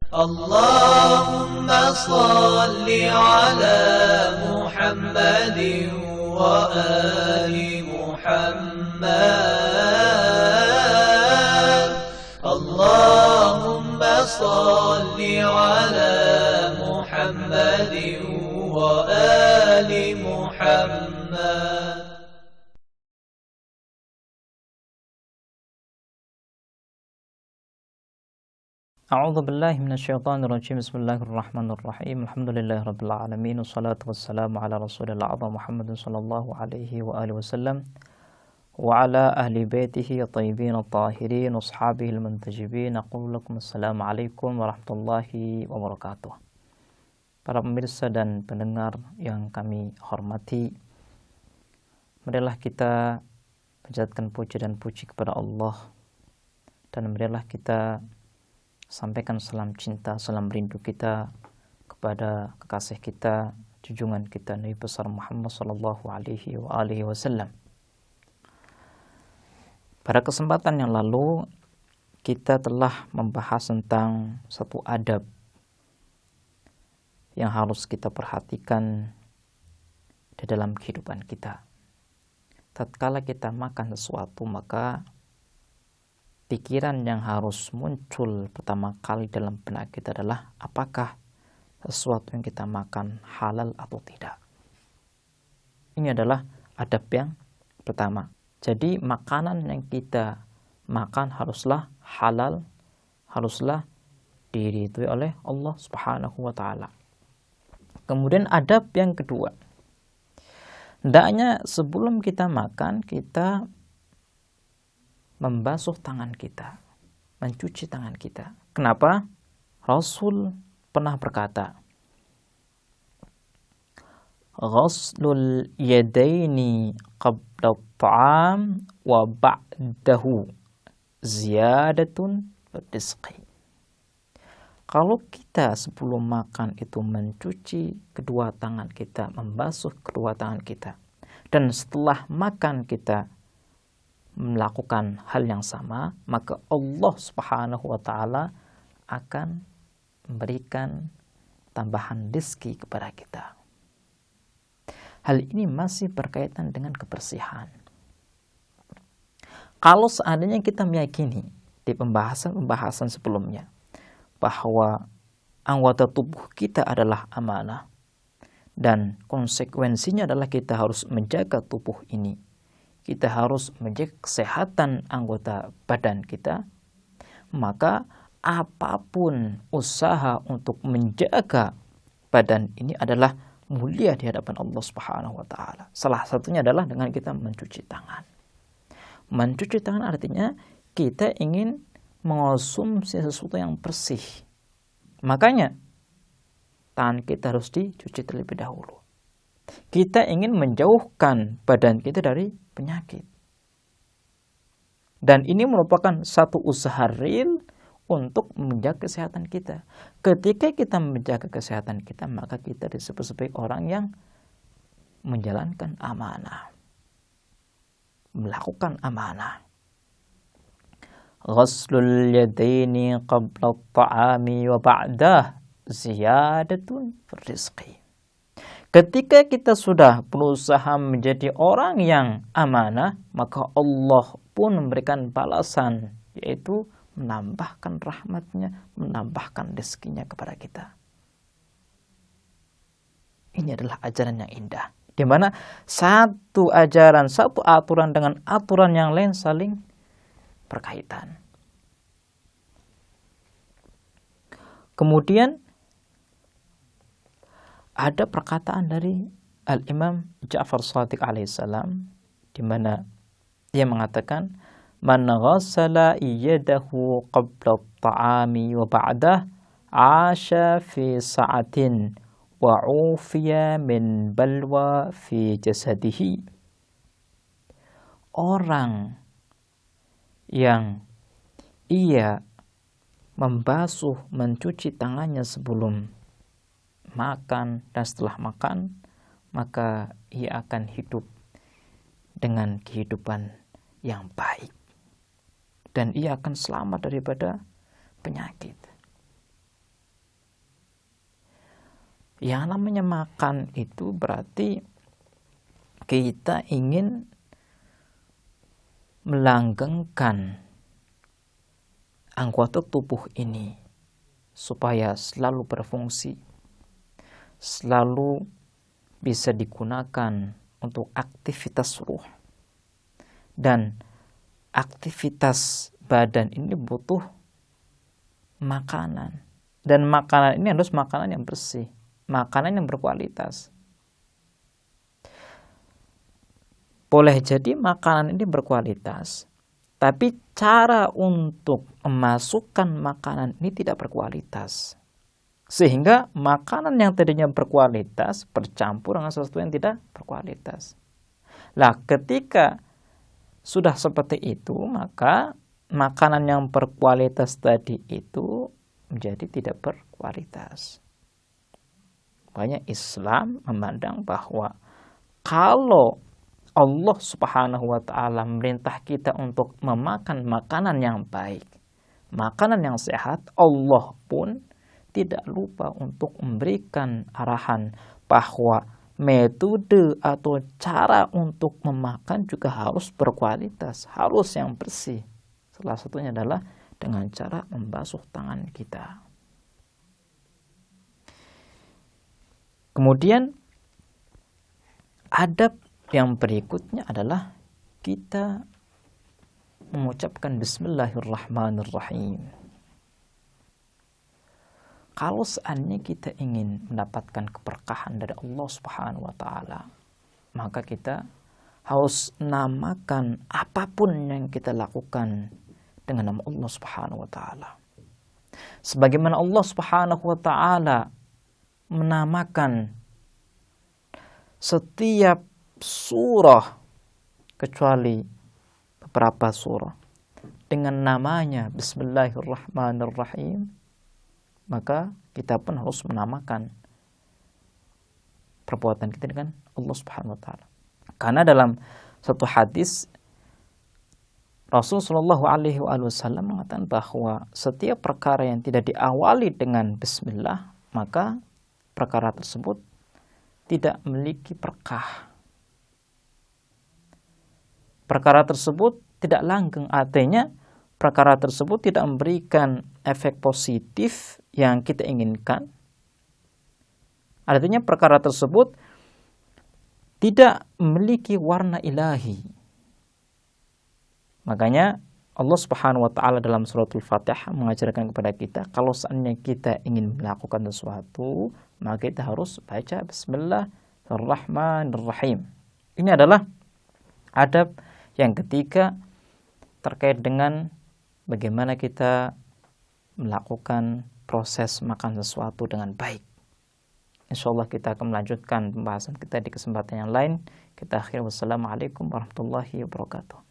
اللهم صل على محمد وآل محمد. اللهم صل على محمد وآل محمد. A'udzu billahi minasyaitonir rajim. Bismillahirrahmanirrahim. Alhamdulillahirabbil alamin. Wassalatu wassalamu ala Rasulillah Muhammadin sallallahu alaihi wa alihi wasallam wa ala ahli baitihi at-thayyibin at-tahirin wa ashabihi al-muntajibin. Aqulu lakum assalamu alaikum warahmatullahi wabarakatuh. Para pemirsa dan pendengar yang kami hormati, marilah kita panjatkan puji dan puji kepada Allah, dan marilah kita sampaikan salam cinta, salam rindu kita kepada kekasih kita, junjungan kita Nabi besar Muhammad sallallahu alaihi wasallam. Pada kesempatan yang lalu kita telah membahas tentang satu adab yang harus kita perhatikan di dalam kehidupan kita. Tatkala kita makan sesuatu, maka pikiran yang harus muncul pertama kali dalam benak kita adalah apakah sesuatu yang kita makan halal atau tidak. Ini adalah adab yang pertama. Jadi makanan yang kita makan haruslah halal, haruslah diridhoi oleh Allah Subhanahu wa taala. Kemudian adab yang kedua, hendaknya sebelum kita makan kita membasuh tangan kita, mencuci tangan kita. Kenapa? Rasul pernah berkata, ghaslul yadaini qabla ta'am wa ba'dahu ziyadatun rizqi. Kalau kita sebelum makan itu mencuci kedua tangan kita, membasuh kedua tangan kita, dan setelah makan kita melakukan hal yang sama, maka Allah Subhanahu wa taala akan memberikan tambahan rezeki kepada kita. Hal ini masih berkaitan dengan kebersihan. Kalau seandainya kita meyakini di pembahasan sebelumnya bahwa anggota tubuh kita adalah amanah dan konsekuensinya adalah kita harus menjaga tubuh ini, kita harus menjaga kesehatan anggota badan kita, maka apapun usaha untuk menjaga badan ini adalah mulia di hadapan Allah Subhanahu wa taala. Salah satunya adalah dengan kita mencuci tangan. Mencuci tangan artinya kita ingin mengonsumsi sesuatu yang bersih. Makanya tangan kita harus dicuci terlebih dahulu. Kita ingin menjauhkan badan kita dari penyakit. Dan ini merupakan satu usaha real untuk menjaga kesehatan kita. Ketika kita menjaga kesehatan kita, maka kita disebut sebagai orang yang menjalankan amanah, melakukan amanah. Ghaslul yadaini qabla at-ta'ami wa ba'dah ziyadatun rizqi. Ketika kita sudah berusaha menjadi orang yang amanah, maka Allah pun memberikan balasan, yaitu menambahkan rahmatnya, menambahkan rezekinya kepada kita. Ini adalah ajaran yang indah, di mana satu ajaran, satu aturan dengan aturan yang lain saling berkaitan. Kemudian ada perkataan dari Al-Imam Ja'far Shadiq alaihissalam, di mana dia mengatakan, man ghassala yadahu qabla at-ta'ami wa ba'dah 'asha fi sa'atin wa 'ufiya min balwa fi jasadihi. Orang yang ia membasuh, mencuci tangannya sebelum makan dan setelah makan, maka ia akan hidup dengan kehidupan yang baik dan ia akan selamat daripada penyakit. Yang namanya makan itu berarti kita ingin melanggengkan anggota tubuh ini supaya selalu berfungsi, selalu bisa digunakan untuk aktivitas ruh. Dan aktivitas badan ini butuh makanan. Dan makanan ini harus makanan yang bersih, makanan yang berkualitas. Boleh jadi makanan ini berkualitas, tapi cara untuk memasukkan makanan ini tidak berkualitas. Sehingga makanan yang tadinya berkualitas bercampur dengan sesuatu yang tidak berkualitas. Lah, ketika sudah seperti itu, maka makanan yang berkualitas tadi itu menjadi tidak berkualitas. Makanya Islam memandang bahwa kalau Allah Subhanahu wa Ta'ala memerintah kita untuk memakan makanan yang baik, makanan yang sehat, Allah pun tidak lupa untuk memberikan arahan bahwa metode atau cara untuk memakan juga harus berkualitas, harus yang bersih. Salah satunya adalah dengan cara membasuh tangan kita. Kemudian adab yang berikutnya adalah kita mengucapkan Bismillahirrahmanirrahim. Kalau seandainya kita ingin mendapatkan keberkahan dari Allah Subhanahu wa Ta'ala, maka kita harus namakan apapun yang kita lakukan dengan nama Allah Subhanahu wa Ta'ala. Sebagaimana Allah Subhanahu wa Ta'ala menamakan setiap surah kecuali beberapa surah dengan namanya Bismillahirrahmanirrahim, maka kita pun harus menamakan perbuatan kita dengan Allah Subhanahu wa Ta'ala. Karena dalam satu hadis Rasulullah SAW mengatakan bahwa setiap perkara yang tidak diawali dengan Bismillah, maka perkara tersebut tidak memiliki berkah. Perkara tersebut tidak langgeng, artinya perkara tersebut tidak memberikan efek positif yang kita inginkan. Artinya perkara tersebut tidak memiliki warna ilahi. Makanya Allah Subhanahu wa Ta'ala dalam suratul Fatihah mengajarkan kepada kita, kalau seandainya kita ingin melakukan sesuatu, maka kita harus baca Bismillahirrahmanirrahim. Ini adalah adab yang ketiga terkait dengan bagaimana kita melakukan proses makan sesuatu dengan baik. InsyaAllah kita akan melanjutkan pembahasan kita di kesempatan yang lain. Kita akhiri, wassalamualaikum warahmatullahi wabarakatuh.